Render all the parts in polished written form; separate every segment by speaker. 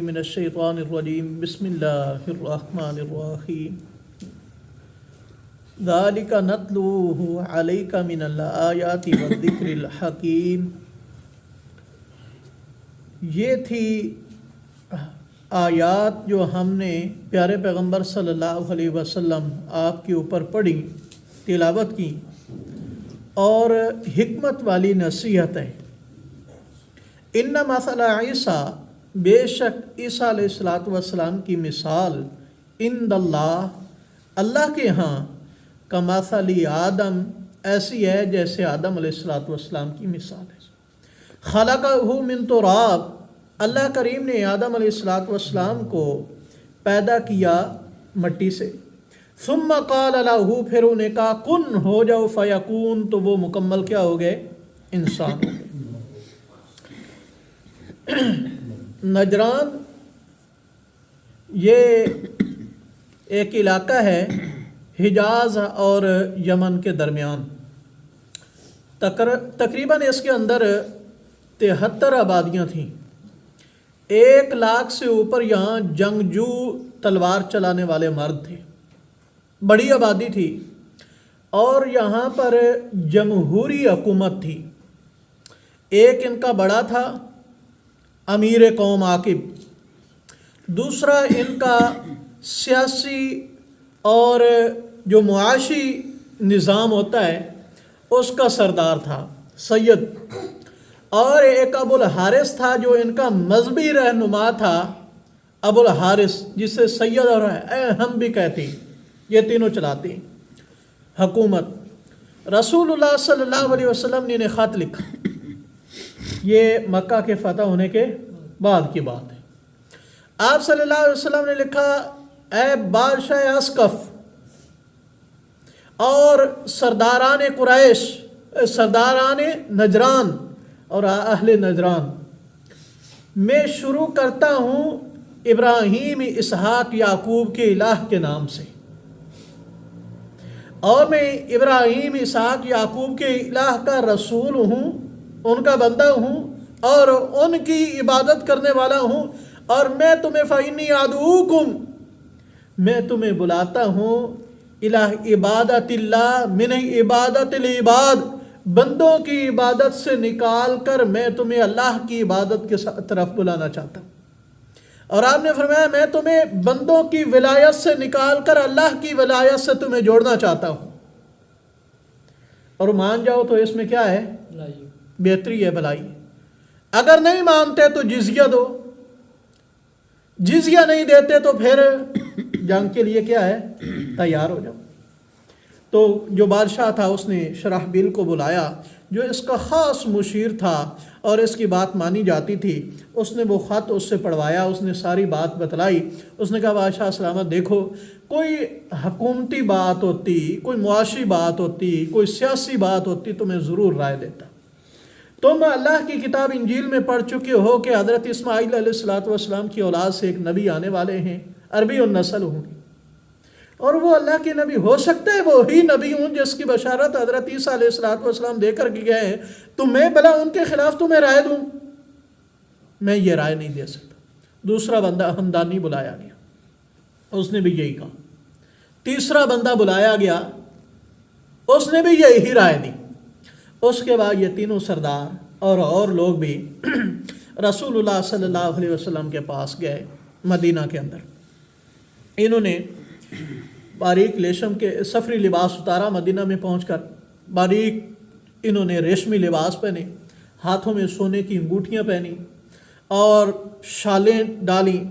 Speaker 1: من الشیطان الرجیم بسم اللہ الرحمن الرحیم ذالک نتلوہ علیک من الآیات والذکر الحکیم. یہ تھی آیات جو ہم نے پیارے پیغمبر صلی اللہ علیہ وسلم آپ کے اوپر پڑھی، تلاوت کی، اور حکمت والی نصیحت ہے. ان مثل عیسیٰ، بے شک عیسیٰ علیہ السلام کی مثال، عند اللہ، اللہ کے ہاں، کمثل آدم، ایسی ہے جیسے آدم علیہ السلام کی مثال ہے. خلقہ من تراب، اللہ کریم نے آدم علیہ السلام کو پیدا کیا مٹی سے. ثم قال له، پھر انہیں کہا کن، ہو جاؤ، فیکون، تو وہ مکمل کیا ہو گئے؟ انسان ہو گئے. نجران یہ ایک علاقہ ہے حجاز اور یمن کے درمیان. تقریباً اس کے اندر 73 آبادیاں تھیں. 1 لاکھ سے اوپر یہاں جنگجو تلوار چلانے والے مرد تھے. بڑی آبادی تھی اور یہاں پر جمہوری حکومت تھی. ایک ان کا بڑا تھا امیر قوم عاقب، دوسرا ان کا سیاسی اور جو معاشی نظام ہوتا ہے اس کا سردار تھا سید، اور ایک ابو الحارث تھا جو ان کا مذہبی رہنما تھا، ابو الحارث، جسے سید اور ہم بھی کہتے ہیں. یہ تینوں چلاتے ہیں حکومت. رسول اللہ صلی اللہ علیہ وسلم نے انہیں خط لکھا. یہ مکہ کے فتح ہونے کے بعد کی بات ہے. آپ صلی اللہ علیہ وسلم نے لکھا، اے بادشاہ اسقف اور سرداران قریش، سرداران نجران اور اہل نجران، میں شروع کرتا ہوں ابراہیم، اسحاق، یعقوب کے الہ کے نام سے، اور میں ابراہیم، اسحاق، یعقوب کے الہ کا رسول ہوں، ان کا بندہ ہوں اور ان کی عبادت کرنے والا ہوں. اور میں تمہیں فإنی أدعوکم، میں تمہیں بلاتا ہوں الہ عبادت اللہ من عبادت العباد، بندوں کی عبادت سے نکال کر میں تمہیں اللہ کی عبادت کے طرف بلانا چاہتا ہوں. اور آپ نے فرمایا میں تمہیں بندوں کی ولایت سے نکال کر اللہ کی ولایت سے تمہیں جوڑنا چاہتا ہوں. اور مان جاؤ تو اس میں کیا ہے؟ بہتری ہے، بھلائی. اگر نہیں مانتے تو جزیہ دو، جزیہ نہیں دیتے تو پھر جنگ کے لیے کیا ہے؟ تیار ہو جاؤ. تو جو بادشاہ تھا اس نے شرحبیل کو بلایا، جو اس کا خاص مشیر تھا اور اس کی بات مانی جاتی تھی. اس نے وہ خط اس سے پڑھوایا، اس نے ساری بات بتلائی. اس نے کہا بادشاہ سلامت، دیکھو کوئی حکومتی بات ہوتی، کوئی معاشی بات ہوتی، کوئی سیاسی بات ہوتی تو میں ضرور رائے دیتا. تم اللہ کی کتاب انجیل میں پڑھ چکے ہو کہ حضرت اسماعیل علیہ السلام کی اولاد سے ایک نبی آنے والے ہیں، عربی النسل ہوں گے، اور وہ اللہ کے نبی ہو سکتا ہے وہی نبی ہوں جس کی بشارت حضرت عیسیٰ علیہ السلام دے کر گئے ہیں. تو میں بھلا ان کے خلاف تمہیں رائے دوں؟ میں یہ رائے نہیں دے سکتا. دوسرا بندہ ہمدانی بلایا گیا، اس نے بھی یہی کہا. تیسرا بندہ بلایا گیا، اس نے بھی یہی رائے دی. اس کے بعد یہ تینوں سردار اور لوگ بھی رسول اللہ صلی اللہ علیہ وسلم کے پاس گئے مدینہ کے اندر. انہوں نے باریک ریشم کے سفری لباس اتارا. مدینہ میں پہنچ کر باریک انہوں نے ریشمی لباس پہنے، ہاتھوں میں سونے کی انگوٹھیاں پہنی اور شالیں ڈالیں،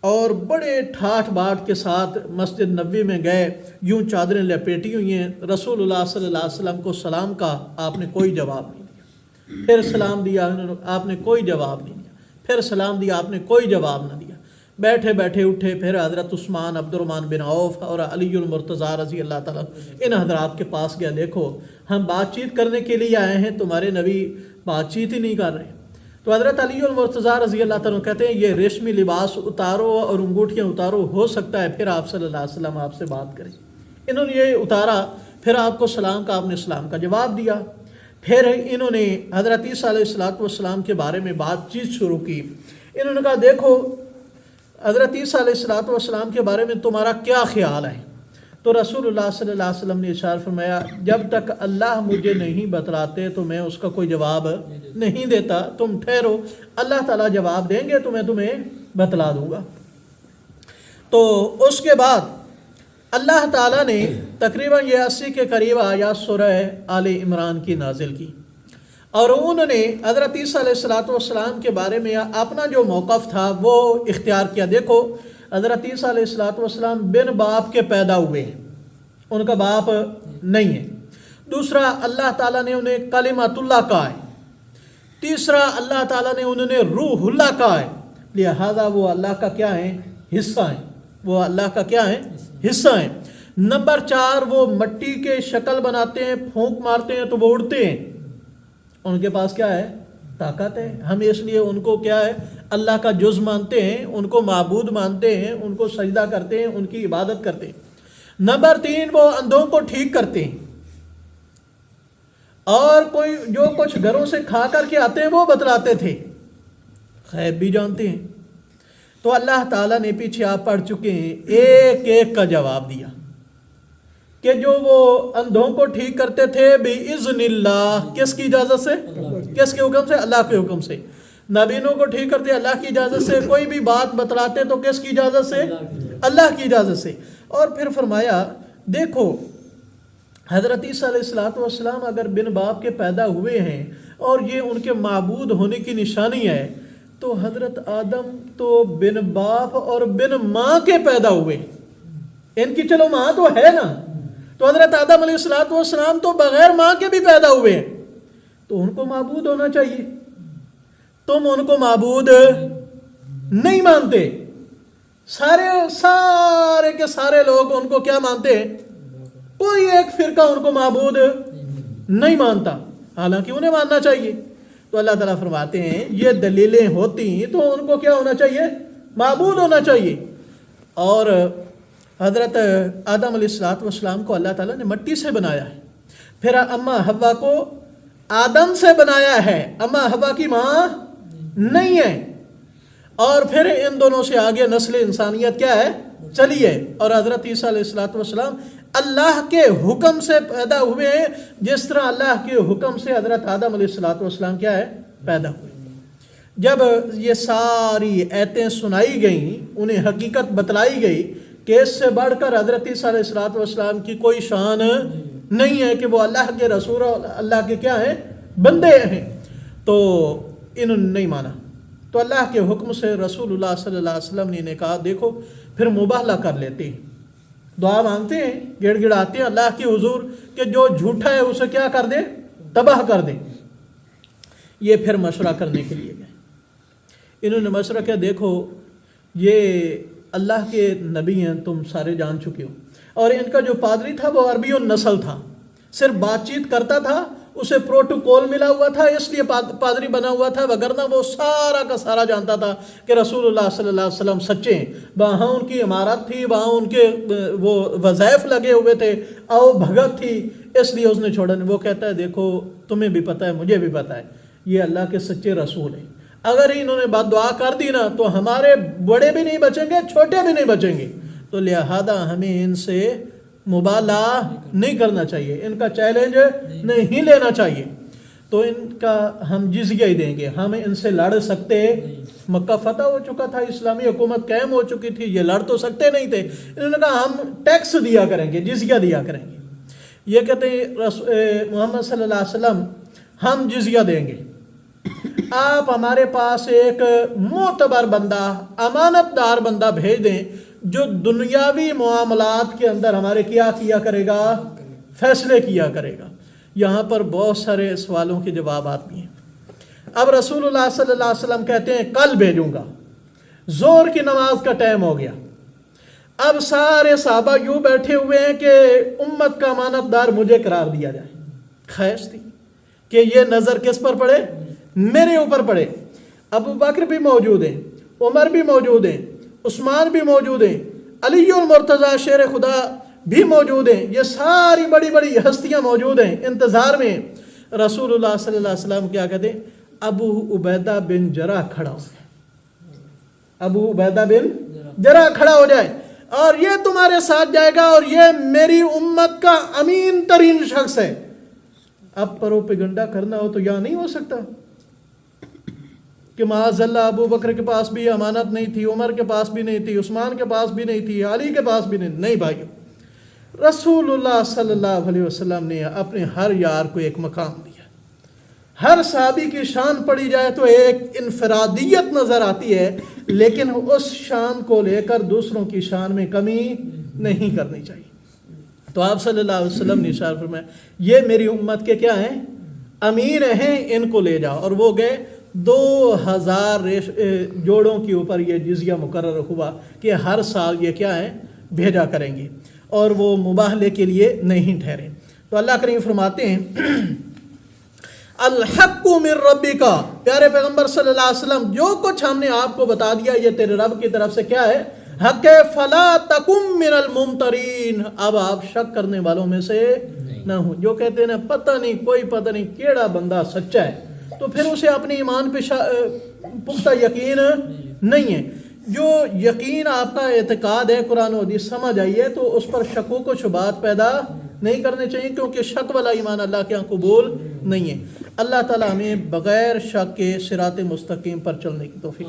Speaker 1: اور بڑے ٹھاٹھ باٹھ کے ساتھ مسجد نبوی میں گئے. یوں چادریں لپیٹی ہوئی ہیں. رسول اللہ صلی اللہ علیہ وسلم کو سلام کا، آپ نے کوئی جواب نہیں دیا. پھر سلام دیا، آپ نے کوئی جواب نہیں دیا. پھر سلام دیا، آپ نے کوئی جواب نہ دیا. بیٹھے بیٹھے اٹھے. پھر حضرت عثمان، عبد الرحمن بن عوف اور علی المرتضیٰ رضی اللہ تعالیٰ ان حضرات کے پاس گیا. دیکھو ہم بات چیت کرنے کے لیے آئے ہیں، تمہارے نبی بات چیت ہی نہیں کر رہے. تو حضرت علی المرتضیٰ رضی اللہ تعالیٰ کہتے ہیں یہ ریشمی لباس اتارو اور انگوٹھیاں اتارو، ہو سکتا ہے پھر آپ صلی اللہ علیہ وسلم آپ سے بات کریں. انہوں نے یہ اتارا، پھر آپ کو سلام کا، آپ نے سلام کا جواب دیا. پھر انہوں نے حضرت عیسیٰ علیہ السلام کے بارے میں بات چیت شروع کی. انہوں نے کہا دیکھو حضرت عیسیٰ علیہ السلام کے بارے میں تمہارا کیا خیال ہے؟ تو رسول اللہ صلی اللہ علیہ وسلم نے ارشاد فرمایا جب تک اللہ مجھے نہیں بتلاتے تو میں اس کا کوئی جواب نہیں دیتا، تم ٹھہرو، اللہ تعالیٰ جواب دیں گے تو میں تمہیں بتلا دوں گا۔ تو اس کے بعد اللہ تعالیٰ نے تقریباً یہ 80 کے قریب آیات سورہ آل عمران کی نازل کی، اور انہوں نے حضرت عیسیٰ علیہ السلام کے بارے میں اپنا جو موقف تھا وہ اختیار کیا۔ دیکھو حضرت عیسیٰ علیہ السلام بن باپ کے پیدا ہوئے ہیں، ان کا باپ نہیں ہے۔ دوسرا، اللہ تعالیٰ نے انہیں کلمۃ اللہ کہا ہے۔ تیسرا، اللہ تعالیٰ نے انہیں روح اللہ کہا ہے، لہذا وہ اللہ کا کیا ہیں؟ حصہ ہیں، وہ اللہ کا کیا ہیں؟ حصہ ہیں۔ نمبر 4، وہ مٹی کے شکل بناتے ہیں، پھونک مارتے ہیں تو وہ اڑتے ہیں، ان کے پاس کیا ہے؟ طاقت ہے۔ ہم اس لیے ان کو کیا ہے؟ اللہ کا جز مانتے ہیں، ان کو معبود مانتے ہیں، ان کو سجدہ کرتے ہیں، ان کی عبادت کرتے ہیں۔ نمبر 3، وہ اندھوں کو ٹھیک کرتے ہیں، اور کوئی جو کچھ گھروں سے کھا کر کے آتے ہیں وہ بتلاتے تھے، غیب بھی جانتے ہیں۔ تو اللہ تعالیٰ نے پیچھے آپ پڑھ چکے ہیں، ایک ایک کا جواب دیا کہ جو وہ اندھوں کو ٹھیک کرتے تھے بِإِذْنِ اللہ، کس کی اجازت سے؟ کس کے حکم سے؟ اللہ کے حکم سے۔ نابینوں کو ٹھیک کرتے اللہ کی اجازت سے، کوئی بھی بات بتلاتے تو کس کی اجازت سے؟ اللہ کی اجازت سے۔ اور پھر فرمایا دیکھو حضرت عیسیٰ علیہ السلام اگر بن باپ کے پیدا ہوئے ہیں اور یہ ان کے معبود ہونے کی نشانی ہے، تو حضرت آدم تو بن باپ اور بن ماں کے پیدا ہوئے، ان کی چلو ماں تو ہے نا، تو حضرت آدم علیہ السلام تو بغیر ماں کے بھی پیدا ہوئے ہیں، تو ان کو معبود ہونا چاہیے۔ تم ان کو معبود نہیں مانتے، سارے کے سارے لوگ ان کو کیا مانتے ہیں؟ کوئی ایک فرقہ ان کو معبود نہیں مانتا، حالانکہ انہیں ماننا چاہیے۔ تو اللہ تعالیٰ فرماتے ہیں یہ دلیلیں ہوتی تو ان کو کیا ہونا چاہیے؟ معبود ہونا چاہیے۔ اور حضرت آدم علیہ السلام کو اللہ تعالیٰ نے مٹی سے بنایا ہے، پھر اماں حوا کو آدم سے بنایا ہے، اماں حوا کی ماں نہیں ہے، اور پھر ان دونوں سے آگے نسل انسانیت کیا ہے؟ چلی ہے۔ اور حضرت عیسیٰ علیہ السلام اللہ کے حکم سے پیدا ہوئے ہیں، جس طرح اللہ کے حکم سے حضرت آدم علیہ السلام کیا ہے؟ پیدا ہوئے۔ جب یہ ساری آیتیں سنائی گئیں، انہیں حقیقت بتلائی گئی کہ اس سے بڑھ کر حضرت عیسیٰ علیہ السلام کی کوئی شان نہیں ہے کہ وہ اللہ کے رسول اور اللہ کے کیا ہیں؟ بندے ہیں، تو انہوں نے نہیں مانا۔ تو اللہ کے حکم سے رسول اللہ صلی اللہ علیہ وسلم نے کہا دیکھو پھر مباہلہ کر لیتے ہیں، دعا مانگتے ہیں، گڑ گڑاتے ہیں اللہ کے حضور کہ جو جھوٹا ہے اسے کیا کر دے؟ تباہ کر دے۔ یہ پھر مشورہ کرنے کے لیے گئے، انہوں نے مشورہ کیا دیکھو یہ اللہ کے نبی ہیں، تم سارے جان چکے ہو، اور ان کا جو پادری تھا وہ عربی النسل تھا، صرف بات چیت کرتا تھا، اسے پروٹوکول ملا ہوا تھا اس لیے پادری بنا ہوا تھا، وگرنہ وہ سارا کا سارا جانتا تھا کہ رسول اللہ صلی اللہ علیہ وسلم سچے ہیں۔ وہاں ان کی عمارت تھی، وہاں ان کے وہ وظائف لگے ہوئے تھے، آؤ بھگت تھی، اس لیے اس نے چھوڑا نہیں۔ وہ کہتا ہے دیکھو تمہیں بھی پتہ ہے مجھے بھی پتہ ہے یہ اللہ کے سچے رسول ہیں، اگر انہوں نے بد دعا کر دی نا تو ہمارے بڑے بھی نہیں بچیں گے، چھوٹے بھی نہیں بچیں گے، تو لہذا ہمیں ان سے مبالہ نہیں کرنا چاہیے، ان کا چیلنج نہیں لینا چاہیے، تو ان کا ہم جزیہ ہی دیں گے، ہم ان سے لڑ سکتے، مکہ فتح ہو چکا تھا، اسلامی حکومت قائم ہو چکی تھی، یہ لڑ تو سکتے نہیں تھے، انہوں نے کہا ہم ٹیکس دیا کریں گے، جزیہ دیا کریں گے۔ یہ کہتے ہیں محمد صلی اللہ علیہ وسلم ہم جزیہ دیں گے، آپ ہمارے پاس ایک معتبر بندہ، امانت دار بندہ بھیج دیں جو دنیاوی معاملات کے اندر ہمارے کیا کرے گا؟ فیصلے کیا کرے گا۔ یہاں پر بہت سارے سوالوں کے جوابات بھی ہیں۔ اب رسول اللہ صلی اللہ علیہ وسلم کہتے ہیں کل بھیجوں گا، زور کی نماز کا ٹائم ہو گیا، اب سارے صحابہ یوں بیٹھے ہوئے ہیں کہ امت کا امانت دار مجھے قرار دیا جائے۔ خواہش تھی کہ یہ نظر کس پر پڑے؟ میرے اوپر پڑے۔ ابو بکر بھی موجود ہیں، عمر بھی موجود ہیں، عثمان بھی موجود ہیں، علی المرتضیٰ شیر خدا بھی موجود ہیں، یہ ساری بڑی بڑی ہستیاں موجود ہیں، انتظار میں۔ رسول اللہ صلی اللہ علیہ وسلم کیا کہتے ہیں؟ ابو عبیدہ بن جراح کھڑا ہو گیا، ابو عبیدہ بن ذرا کھڑا ہو جائے اور یہ تمہارے ساتھ جائے گا اور یہ میری امت کا امین ترین شخص ہے. اب پروپیگنڈا کرنا ہو تو یہاں نہیں ہو سکتا کہ معاذ اللہ ابو بکر کے پاس بھی امانت نہیں تھی, عمر کے پاس بھی نہیں تھی, عثمان کے پاس بھی نہیں تھی, علی کے پاس بھی نہیں بھائیو. رسول اللہ صلی اللہ علیہ وسلم نے اپنے ہر یار کو ایک مقام دیا. ہر صحابی کی شان پڑھی جائے تو ایک انفرادیت نظر آتی ہے, لیکن اس شان کو لے کر دوسروں کی شان میں کمی نہیں کرنی چاہیے. تو آپ صلی اللہ علیہ وسلم نے ارشاد فرمایا یہ میری امت کے کیا ہیں, امیر ہیں, ان کو لے جاؤ. اور وہ گئے. 2000 جوڑوں کے اوپر یہ جزیہ مقرر ہوا کہ ہر سال یہ کیا ہے, بھیجا کریں گے, اور وہ مباہلے کے لیے نہیں ٹھہرے. تو اللہ کریم فرماتے ہیں الحق من ربک, پیارے پیغمبر صلی اللہ علیہ وسلم جو کچھ ہم نے آپ کو بتا دیا یہ تیرے رب کی طرف سے کیا ہے, حق ہے. فلا تکم من الممترین, اب آپ شک کرنے والوں میں سے نہ ہوں. جو کہتے ہیں نا پتہ نہیں, کوئی پتہ نہیں کیڑا بندہ سچا ہے, تو پھر اسے اپنے ایمان پہ پختہ یقین نہیں ہے. جو یقین آپ کا اعتقاد ہے قرآن و حدیث سمجھ آئیے تو اس پر شکوک و شبہات پیدا نہیں کرنے چاہیے, کیونکہ شک والا ایمان اللہ کے یہاں قبول نہیں ہے. اللہ تعالیٰ ہمیں بغیر شک کے صراط مستقیم پر چلنے کی توفیق.